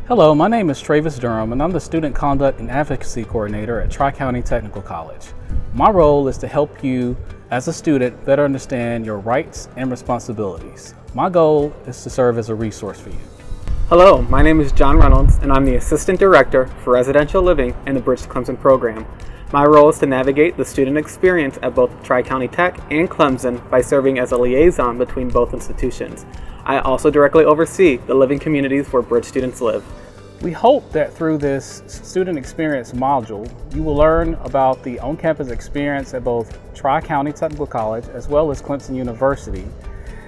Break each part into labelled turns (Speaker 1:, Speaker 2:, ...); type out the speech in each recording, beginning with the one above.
Speaker 1: Hello, my name is Travis Durham, and I'm the Student Conduct and Advocacy Coordinator at Tri-County Technical College. My role is to help you, as a student, better understand your rights and responsibilities. My goal is to serve as a resource for you.
Speaker 2: Hello, my name is John Reynolds, and I'm the Assistant Director for Residential Living in the Bridge to Clemson program. My role is to navigate the student experience at both Tri-County Tech and Clemson by serving as a liaison between both institutions. I also directly oversee the living communities where Bridge students live.
Speaker 1: We hope that through this student experience module, you will learn about the on-campus experience at both Tri-County Technical College as well as Clemson University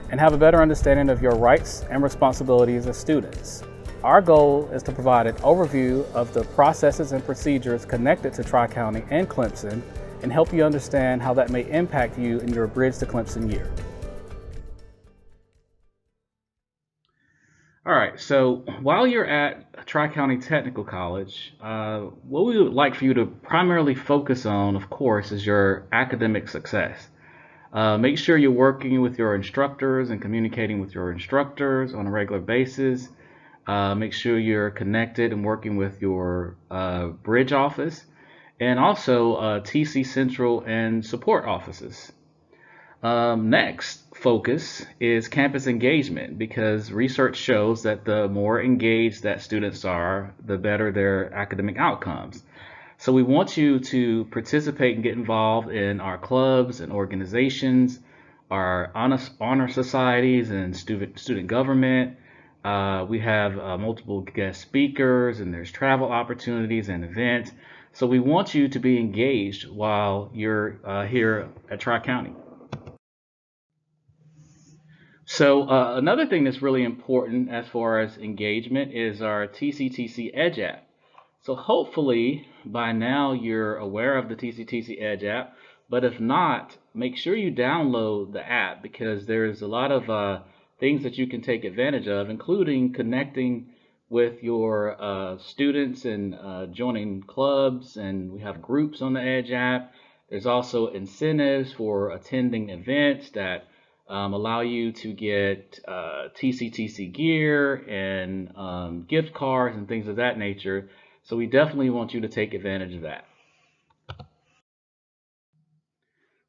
Speaker 1: and have a better understanding of your rights and responsibilities as students. Our goal is to provide an overview of the processes and procedures connected to Tri-County and Clemson and help you understand how that may impact you in your Bridge to Clemson year. All right, so while you're at Tri-County Technical College, what we would like for you to primarily focus on, of course, is your academic success. Make sure you're working with your instructors and communicating with your instructors on a regular basis. Make sure you're connected and working with your bridge office and also TC Central and support offices. Next focus is campus engagement, because research shows that the more engaged that students are, the better their academic outcomes. So we want you to participate and get involved in our clubs and organizations, our honor societies and student government. We have multiple guest speakers, and there's travel opportunities and events. So we want you to be engaged while you're here at Tri-County. So another thing that's really important as far as engagement is our TCTC Edge app. So hopefully by now you're aware of the TCTC Edge app, but if not, make sure you download the app, because there's a lot of things that you can take advantage of, including connecting with your students and joining clubs, and we have groups on the Edge app. There's also incentives for attending events that allow you to get TCTC gear and gift cards and things of that nature. So we definitely want you to take advantage of that.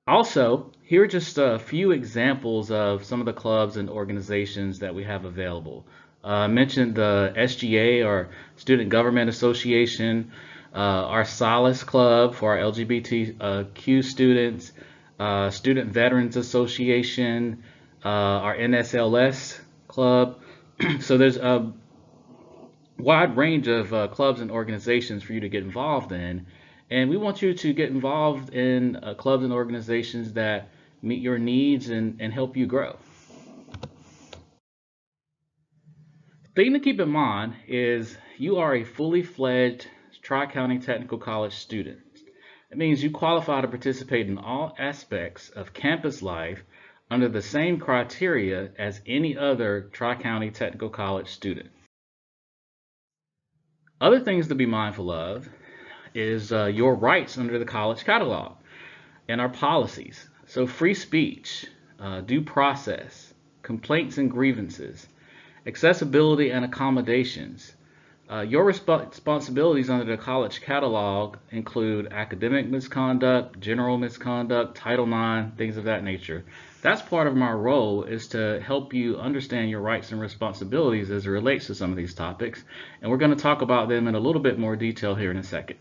Speaker 1: Also, here are just a few examples of some of the clubs and organizations that we have available. I mentioned the SGA, or Student Government Association, our Solace Club for our LGBTQ students, Student Veterans Association, our NSLS Club. So there's a wide range of clubs and organizations for you to get involved in, and we want you to get involved in clubs and organizations that meet your needs and help you grow. The thing to keep in mind is you are a fully fledged Tri-County Technical College student. It means you qualify to participate in all aspects of campus life under the same criteria as any other Tri-County Technical College student. Other things to be mindful of is your rights under the college catalog and our policies. So free speech, due process, complaints and grievances, accessibility and accommodations. Your responsibilities under the college catalog include academic misconduct, general misconduct, Title IX, things of that nature. That's part of my role, is to help you understand your rights and responsibilities as it relates to some of these topics. And we're going to talk about them in a little bit more detail here in a second.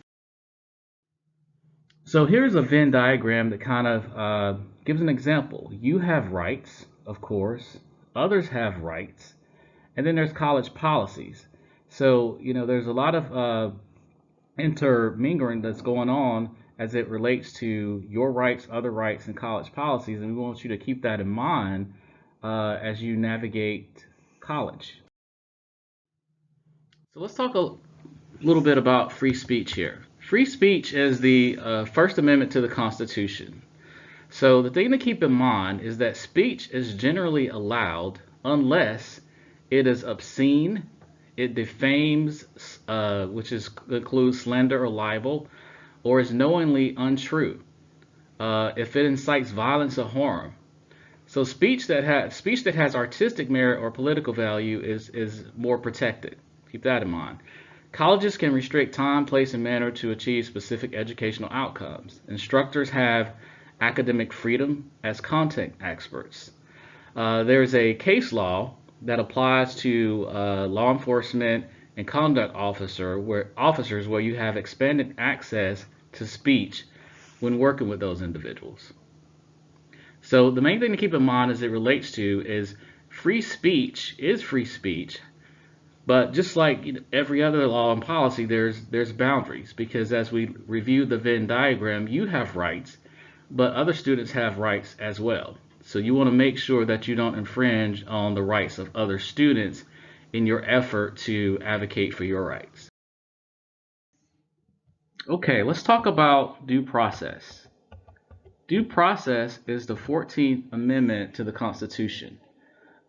Speaker 1: So here's a Venn diagram that kind of gives an example. You have rights, of course. Others have rights. And then there's college policies. So, there's a lot of intermingling that's going on as it relates to your rights, other rights, and college policies. And we want you to keep that in mind as you navigate college. So let's talk a little bit about free speech here. Free speech is the First Amendment to the Constitution. So the thing to keep in mind is that speech is generally allowed unless it is obscene, it defames, which includes slander or libel, or is knowingly untrue. If it incites violence or harm. So speech that has artistic merit or political value is more protected. Keep that in mind. Colleges can restrict time, place, and manner to achieve specific educational outcomes. Instructors have academic freedom as content experts. There's a case law that applies to law enforcement and conduct officers where you have expanded access to speech when working with those individuals. So the main thing to keep in mind as it relates to is free speech is free speech, but just like every other law and policy, there's boundaries, because as we review the Venn diagram, you have rights, but other students have rights as well. So you want to make sure that you don't infringe on the rights of other students in your effort to advocate for your rights. Okay, let's talk about due process. Due process is the 14th Amendment to the Constitution.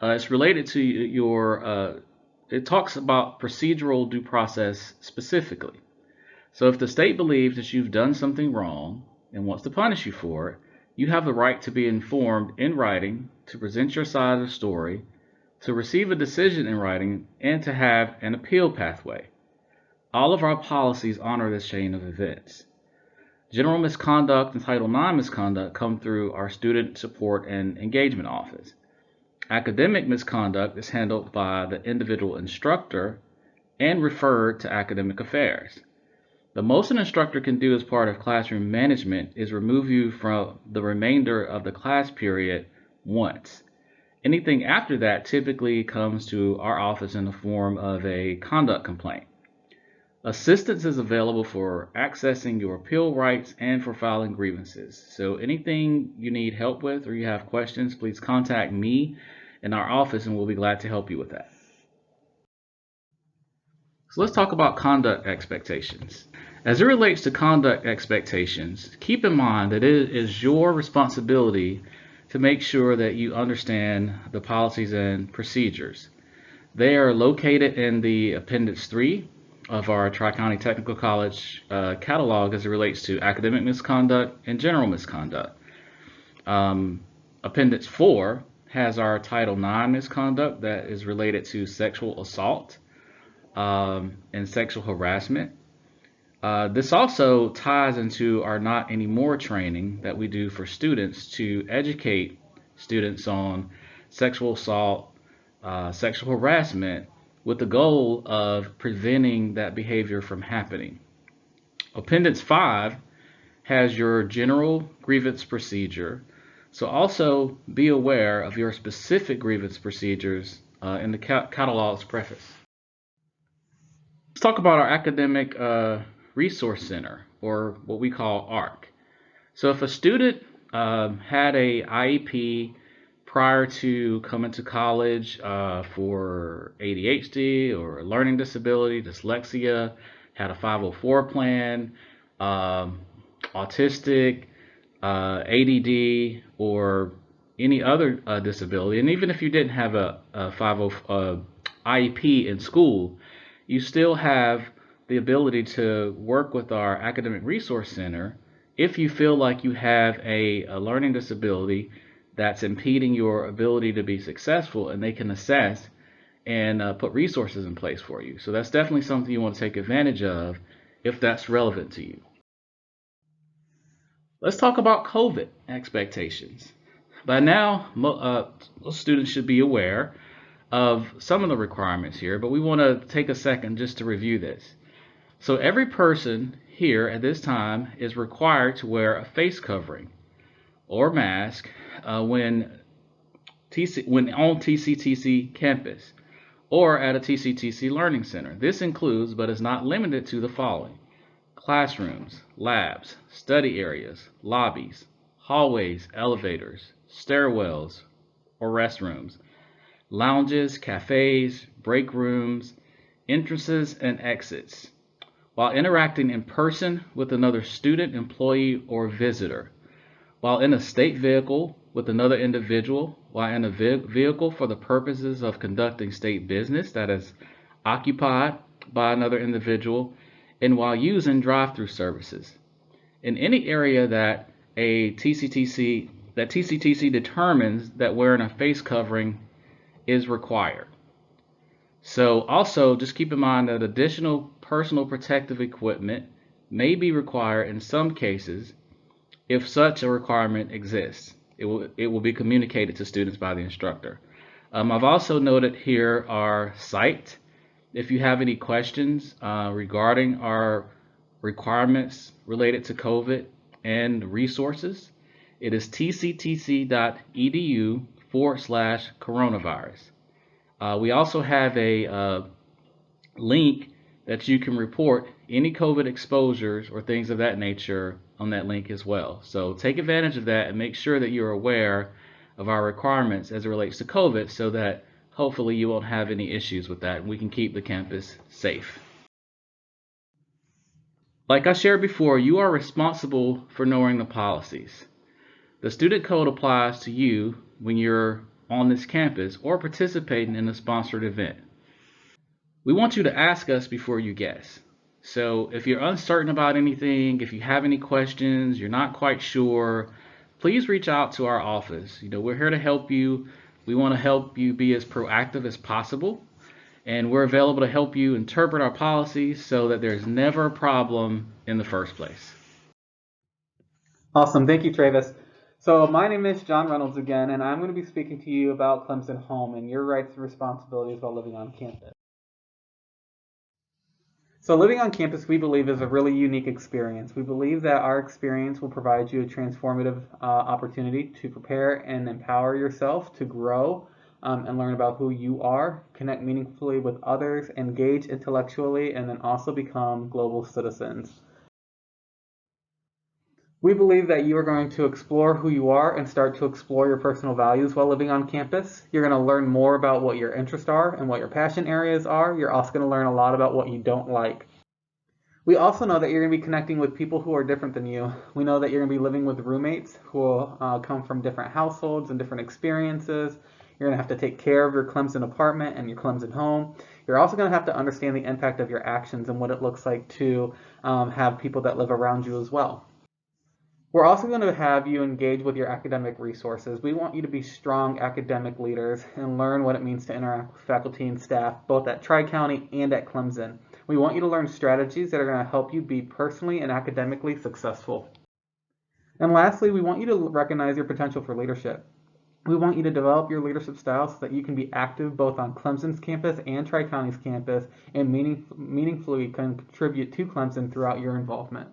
Speaker 1: It's related to it talks about procedural due process specifically. So if the state believes that you've done something wrong and wants to punish you for it, you have the right to be informed in writing, to present your side of the story, to receive a decision in writing, and to have an appeal pathway. All of our policies honor this chain of events. General misconduct and Title IX misconduct come through our Student Support and Engagement Office. Academic misconduct is handled by the individual instructor and referred to academic affairs. The most an instructor can do as part of classroom management is remove you from the remainder of the class period once. Anything after that typically comes to our office in the form of a conduct complaint. Assistance is available for accessing your appeal rights and for filing grievances. So anything you need help with or you have questions, please contact me in our office and we'll be glad to help you with that. So let's talk about conduct expectations. As it relates to conduct expectations, keep in mind that it is your responsibility to make sure that you understand the policies and procedures. They are located in the Appendix 3 of our Tri-County Technical College catalog as it relates to academic misconduct and general misconduct. Appendix 4 has our Title IX misconduct that is related to sexual assault and sexual harassment. This also ties into our Not Anymore training that we do for students to educate students on sexual assault, sexual harassment, with the goal of preventing that behavior from happening. Appendix 5 has your general grievance procedure, so also be aware of your specific grievance procedures in the catalog's preface. Let's talk about our Academic Resource Center, or what we call ARC. So if a student had a IEP prior to coming to college for ADHD or learning disability, dyslexia, had a 504 plan, autistic, ADD, or any other disability, and even if you didn't have a IEP in school, you still have the ability to work with our Academic Resource Center if you feel like you have a learning disability that's impeding your ability to be successful, and they can assess and put resources in place for you. So that's definitely something you want to take advantage of if that's relevant to you. Let's talk about COVID expectations. By now, most students should be aware of some of the requirements here, but we want to take a second just to review this. So every person here at this time is required to wear a face covering or mask when on TCTC campus or at a TCTC learning center. This includes, but is not limited to, the following: classrooms, labs, study areas, lobbies, hallways, elevators, stairwells or restrooms, lounges, cafes, break rooms, entrances and exits, while interacting in person with another student, employee, or visitor, while in a state vehicle with another individual, while in a vehicle for the purposes of conducting state business that is occupied by another individual, and while using drive-through services. In any area that TCTC determines that wearing a face covering is required. So also just keep in mind that additional personal protective equipment may be required in some cases if such a requirement exists. It will be communicated to students by the instructor. I've also noted here our site. If you have any questions regarding our requirements related to COVID and resources, it is tctc.edu/coronavirus. We also have a link that you can report any COVID exposures or things of that nature on that link as well. So take advantage of that and make sure that you're aware of our requirements as it relates to COVID so that hopefully you won't have any issues with that and we can keep the campus safe. Like I shared before, you are responsible for knowing the policies. The student code applies to you when you're on this campus or participating in a sponsored event. We want you to ask us before you guess. So if you're uncertain about anything, if you have any questions, you're not quite sure, please reach out to our office. We're here to help you. We want to help you be as proactive as possible. And we're available to help you interpret our policies so that there's never a problem in the first place.
Speaker 2: Awesome. Thank you, Travis. So my name is John Reynolds again, and I'm going to be speaking to you about Clemson Home and your rights and responsibilities while living on campus. So living on campus, we believe, is a really unique experience. We believe that our experience will provide you a transformative opportunity to prepare and empower yourself to grow and learn about who you are, connect meaningfully with others, engage intellectually, and then also become global citizens. We believe that you are going to explore who you are and start to explore your personal values while living on campus. You're going to learn more about what your interests are and what your passion areas are. You're also going to learn a lot about what you don't like. We also know that you're going to be connecting with people who are different than you. We know that you're going to be living with roommates who will come from different households and different experiences. You're going to have to take care of your Clemson apartment and your Clemson home. You're also going to have to understand the impact of your actions and what it looks like to have people that live around you as well. We're also going to have you engage with your academic resources. We want you to be strong academic leaders and learn what it means to interact with faculty and staff, both at Tri-County and at Clemson. We want you to learn strategies that are going to help you be personally and academically successful. And lastly, we want you to recognize your potential for leadership. We want you to develop your leadership style so that you can be active both on Clemson's campus and Tri-County's campus and meaningfully contribute to Clemson throughout your involvement.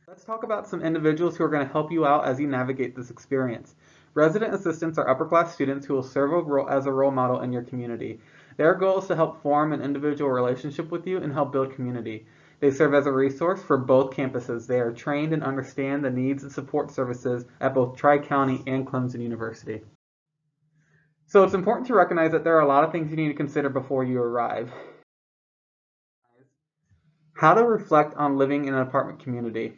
Speaker 2: Let's talk about some individuals who are going to help you out as you navigate this experience. Resident assistants are upper-class students who will serve as a role model in your community. Their goal is to help form an individual relationship with you and help build community. They serve as a resource for both campuses. They are trained and understand the needs and support services at both Tri-County and Clemson University. So it's important to recognize that there are a lot of things you need to consider before you arrive. How to reflect on living in an apartment community.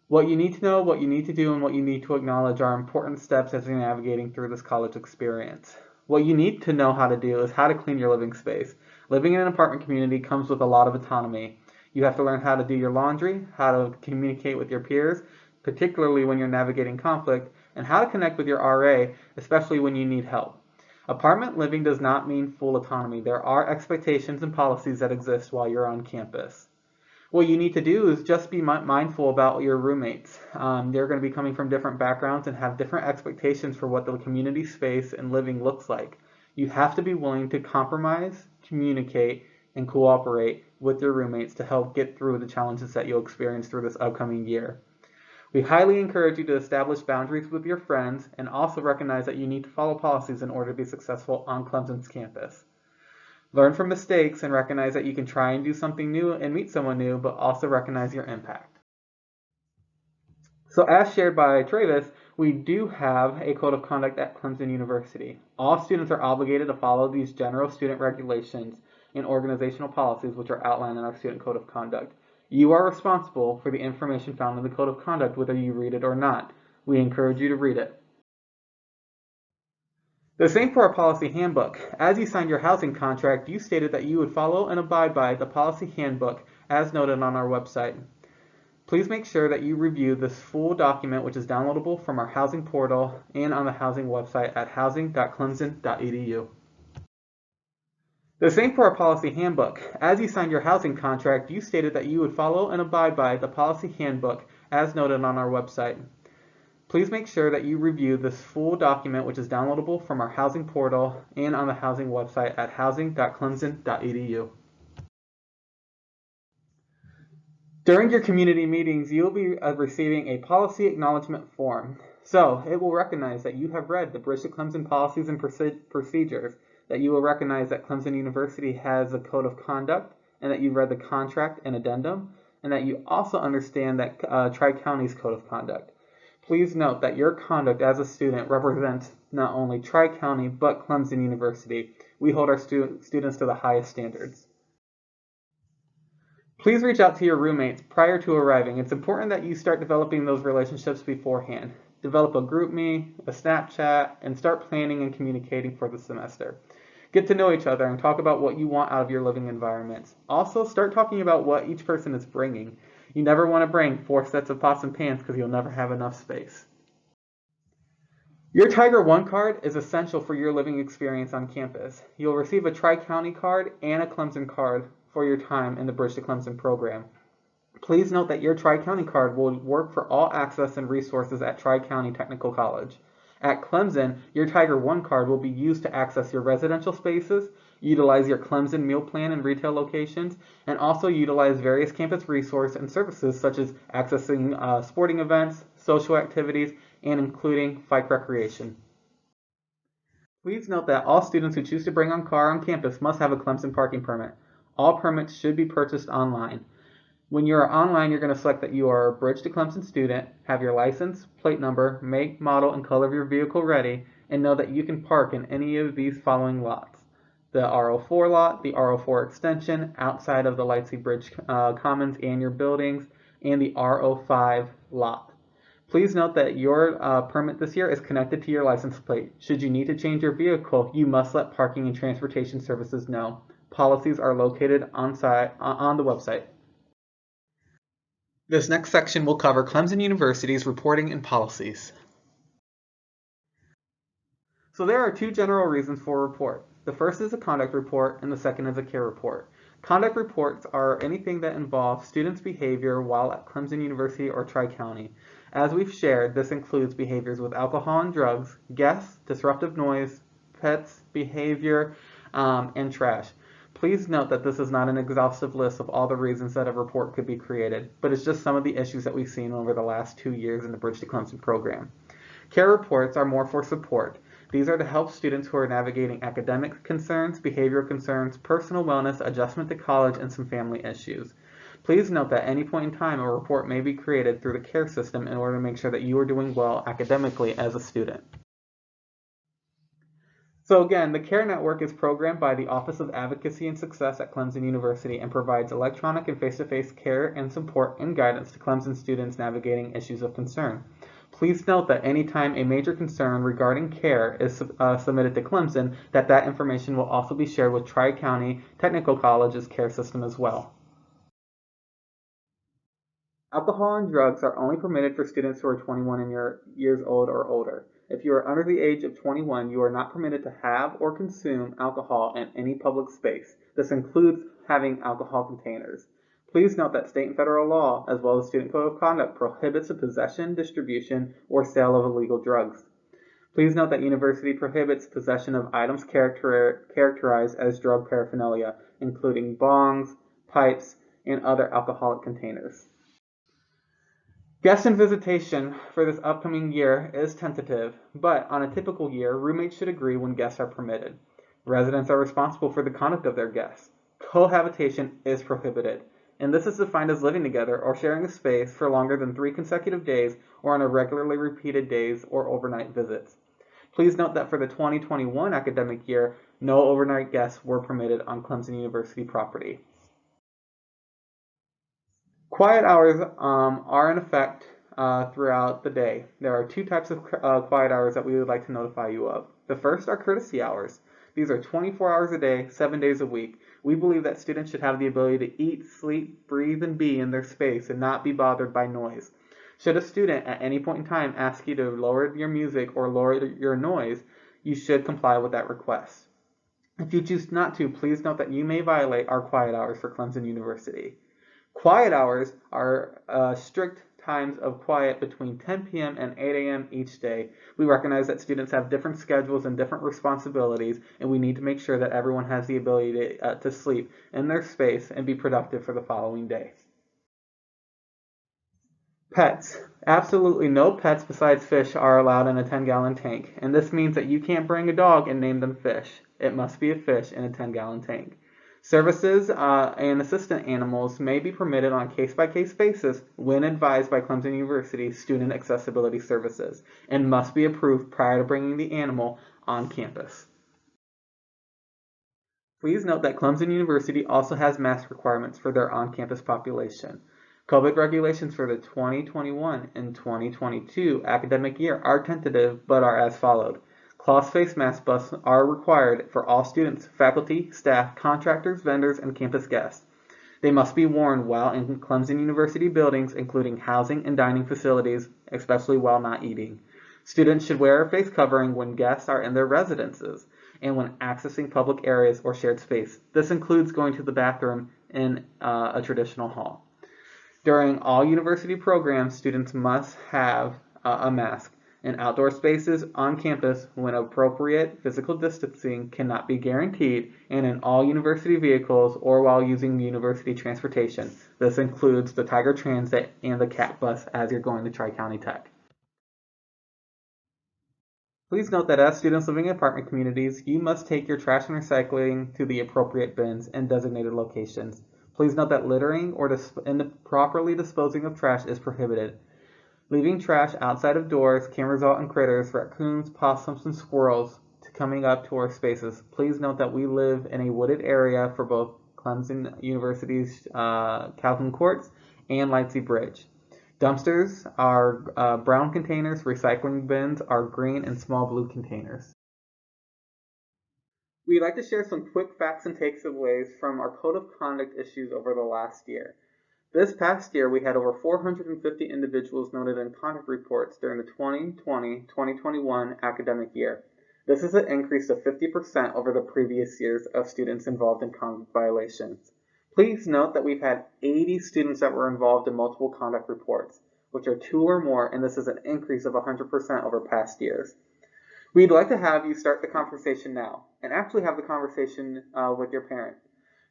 Speaker 2: What you need to know, what you need to do, and what you need to acknowledge are important steps as you're navigating through this college experience. What you need to know how to do is how to clean your living space. Living in an apartment community comes with a lot of autonomy. You have to learn how to do your laundry, how to communicate with your peers, particularly when you're navigating conflict, and how to connect with your RA, especially when you need help. Apartment living does not mean full autonomy. There are expectations and policies that exist while you're on campus. What you need to do is just be mindful about your roommates. They're going to be coming from different backgrounds and have different expectations for what the community space and living looks like. You have to be willing to compromise, communicate, and cooperate with your roommates to help get through the challenges that you'll experience through this upcoming year. We highly encourage you to establish boundaries with your friends and also recognize that you need to follow policies in order to be successful on Clemson's campus. Learn from mistakes and recognize that you can try and do something new and meet someone new, but also recognize your impact. So as shared by Travis, we do have a code of conduct at Clemson University. All students are obligated to follow these general student regulations and organizational policies which are outlined in our student code of conduct. You are responsible for the information found in the code of conduct, whether you read it or not. We encourage you to read it. The same for our policy handbook. As you signed your housing contract, you stated that you would follow and abide by the policy handbook as noted on our website. Please make sure that you review this full document, which is downloadable from our housing portal and on the housing website at housing.clemson.edu. The same for our policy handbook. As you signed your housing contract, you stated that you would follow and abide by the policy handbook as noted on our website. Please make sure that you review this full document, which is downloadable from our housing portal and on the housing website at housing.clemson.edu. During your community meetings, you'll be receiving a policy acknowledgement form. So it will recognize that you have read the Bridge to Clemson policies and procedures, that you will recognize that Clemson University has a code of conduct, and that you've read the contract and addendum, and that you also understand that Tri-County's code of conduct. Please note that your conduct as a student represents not only Tri-County but Clemson University. We hold our students to the highest standards. Please reach out to your roommates prior to arriving. It's important that you start developing those relationships beforehand. Develop a GroupMe, a Snapchat, and start planning and communicating for the semester. Get to know each other and talk about what you want out of your living environments. Also, start talking about what each person is bringing. You never want to bring 4 sets of pots and pans because you'll never have enough space. Your Tiger One card is essential for your living experience on campus. You'll receive a Tri-County card and a Clemson card for your time in the Bridge to Clemson program. Please note that your Tri-County card will work for all access and resources at Tri-County Technical College. At Clemson, your Tiger One card will be used to access your residential spaces, utilize your Clemson meal plan and retail locations, and also utilize various campus resources and services such as accessing sporting events, social activities, and including bike recreation. Please note that all students who choose to bring a car on campus must have a Clemson parking permit. All permits should be purchased online. When you are online, you're going to select that you are a Bridge to Clemson student, have your license, plate number, make, model, and color of your vehicle ready, and know that you can park in any of these following lots. The R04 lot, the R04 extension, outside of the Lightsey Bridge Commons and your buildings, and the R05 lot. Please note that your permit this year is connected to your license plate. Should you need to change your vehicle, you must let parking and transportation services know. Policies are located on the website. This next section will cover Clemson University's reporting and policies. So there are 2 general reasons for a report. The first is a conduct report and the second is a care report. Conduct reports are anything that involves students' behavior while at Clemson University or Tri-County. As we've shared, this includes behaviors with alcohol and drugs, guests, disruptive noise, pets, behavior, and trash. Please note that this is not an exhaustive list of all the reasons that a report could be created, but it's just some of the issues that we've seen over the last 2 years in the Bridge to Clemson program. Care reports are more for support. These are to help students who are navigating academic concerns, behavioral concerns, personal wellness, adjustment to college, and some family issues. Please note that at any point in time, a report may be created through the care system in order to make sure that you are doing well academically as a student. So again, the CARE Network is programmed by the Office of Advocacy and Success at Clemson University and provides electronic and face-to-face care and support and guidance to Clemson students navigating issues of concern. Please note that anytime a major concern regarding care is submitted to Clemson, that information will also be shared with Tri-County Technical College's care system as well. Alcohol and drugs are only permitted for students who are 21 years old or older. If you are under the age of 21, you are not permitted to have or consume alcohol in any public space. This includes having alcohol containers. Please note that state and federal law, as well as Student Code of Conduct, prohibits the possession, distribution, or sale of illegal drugs. Please note that university prohibits possession of items characterized as drug paraphernalia, including bongs, pipes, and other alcoholic containers. Guest and visitation for this upcoming year is tentative, but on a typical year, roommates should agree when guests are permitted. Residents are responsible for the conduct of their guests. Cohabitation is prohibited, and this is defined as living together or sharing a space for longer than 3 consecutive days or on irregularly repeated days or overnight visits. Please note that for the 2021 academic year, no overnight guests were permitted on Clemson University property. Quiet hours are in effect throughout the day. There are 2 types of quiet hours that we would like to notify you of. The first are courtesy hours. These are 24 hours a day, 7 days a week. We believe that students should have the ability to eat, sleep, breathe, and be in their space and not be bothered by noise. Should a student at any point in time ask you to lower your music or lower your noise, you should comply with that request. If you choose not to, please note that you may violate our quiet hours for Clemson University. Quiet hours are strict times of quiet between 10 p.m. and 8 a.m. each day. We recognize that students have different schedules and different responsibilities, and we need to make sure that everyone has the ability to sleep in their space and be productive for the following day. Pets. Absolutely no pets besides fish are allowed in a 10-gallon tank, and this means that you can't bring a dog and name them Fish. It must be a fish in a 10-gallon tank. Services and assistant animals may be permitted on a case-by-case basis when advised by Clemson University Student Accessibility Services and must be approved prior to bringing the animal on campus. Please note that Clemson University also has mask requirements for their on-campus population. COVID regulations for the 2021 and 2022 academic year are tentative but are as followed. Cloth face masks are required for all students, faculty, staff, contractors, vendors, and campus guests. They must be worn while in Clemson University buildings, including housing and dining facilities, especially while not eating. Students should wear a face covering when guests are in their residences and when accessing public areas or shared space. This includes going to the bathroom in a traditional hall. During all university programs, students must have a mask. In outdoor spaces on campus, when appropriate physical distancing cannot be guaranteed, and in all university vehicles or while using university transportation. This includes the Tiger Transit and the CAT bus as you're going to Tri-County Tech. Please note that as students living in apartment communities, you must take your trash and recycling to the appropriate bins and designated locations. Please note that littering or improperly disposing of trash is prohibited. Leaving trash outside of doors can result in critters, raccoons, possums, and squirrels coming up to our spaces. Please note that we live in a wooded area for both Clemson University's Calhoun Courts and Lightsey Bridge. Dumpsters are brown containers, recycling bins are green and small blue containers. We'd like to share some quick facts and takeaways from our code of conduct issues over the last year. This past year, we had over 450 individuals noted in conduct reports during the 2020-2021 academic year. This is an increase of 50% over the previous years of students involved in conduct violations. Please note that we've had 80 students that were involved in multiple conduct reports, which are 2 or more, and this is an increase of 100% over past years. We'd like to have you start the conversation now, and actually have the conversation with your parent.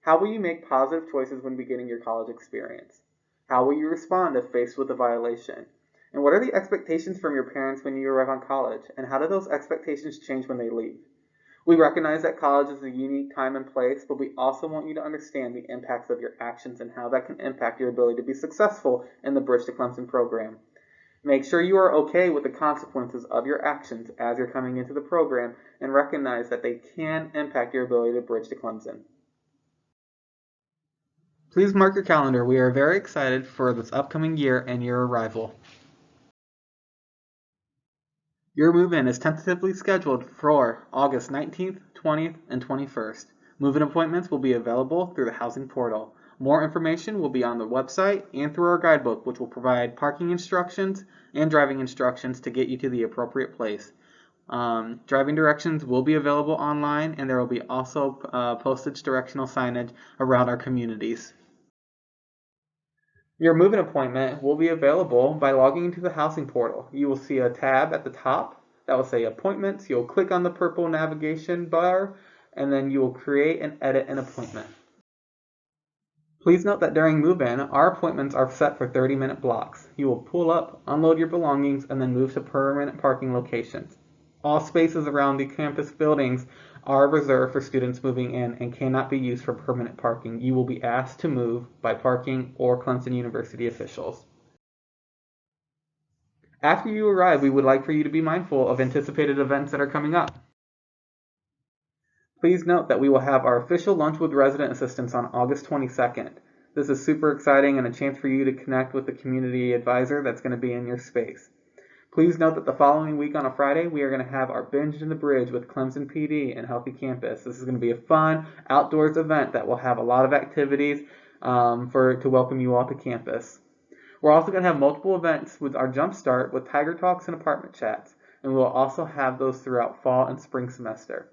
Speaker 2: How will you make positive choices when beginning your college experience? How will you respond if faced with a violation? And what are the expectations from your parents when you arrive on college? And how do those expectations change when they leave? We recognize that college is a unique time and place, but we also want you to understand the impacts of your actions and how that can impact your ability to be successful in the Bridge to Clemson program. Make sure you are okay with the consequences of your actions as you're coming into the program and recognize that they can impact your ability to bridge to Clemson. Please mark your calendar. We are very excited for this upcoming year and your arrival. Your move-in is tentatively scheduled for August 19th, 20th, and 21st. Move-in appointments will be available through the housing portal. More information will be on the website and through our guidebook, which will provide parking instructions and driving instructions to get you to the appropriate place. Driving directions will be available online, and there will be also postage directional signage around our communities. Your move-in appointment will be available by logging into the housing portal. You will see a tab at the top that will say appointments. You'll click on the purple navigation bar, and then you will create and edit an appointment. Please note that during move-in, our appointments are set for 30-minute blocks. You will pull up, unload your belongings, and then move to permanent parking locations. All spaces around the campus buildings are reserved for students moving in and cannot be used for permanent parking. You will be asked to move by parking or Clemson University officials. After you arrive, we would like for you to be mindful of anticipated events that are coming up. Please note that we will have our official Lunch with Resident Assistants on August 22nd. This is super exciting and a chance for you to connect with the community advisor that's going to be in your space. Please note that the following week on a Friday, we are going to have our Binge in the Bridge with Clemson PD and Healthy Campus. This is going to be a fun outdoors event that will have a lot of activities to welcome you all to campus. We're also going to have multiple events with our Jumpstart with Tiger Talks and Apartment Chats, and we will also have those throughout fall and spring semester.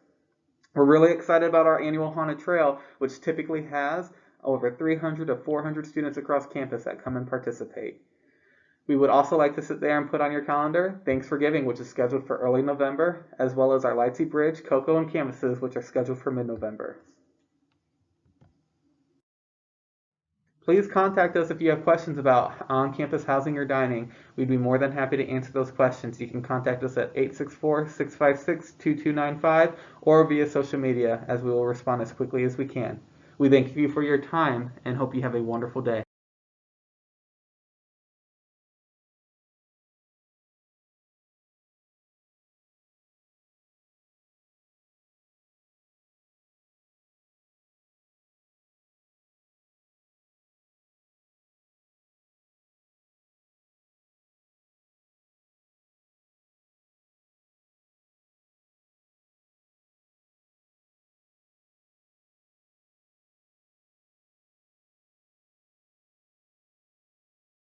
Speaker 2: We're really excited about our annual Haunted Trail, which typically has over 300 to 400 students across campus that come and participate. We would also like to sit there and put on your calendar Thanks for Giving, which is scheduled for early November, as well as our Lightsey Bridge, Cocoa, and Canvases, which are scheduled for mid-November. Please contact us if you have questions about on-campus housing or dining. We'd be more than happy to answer those questions. You can contact us at 864-656-2295 or via social media, as we will respond as quickly as we can. We thank you for your time and hope you have a wonderful day.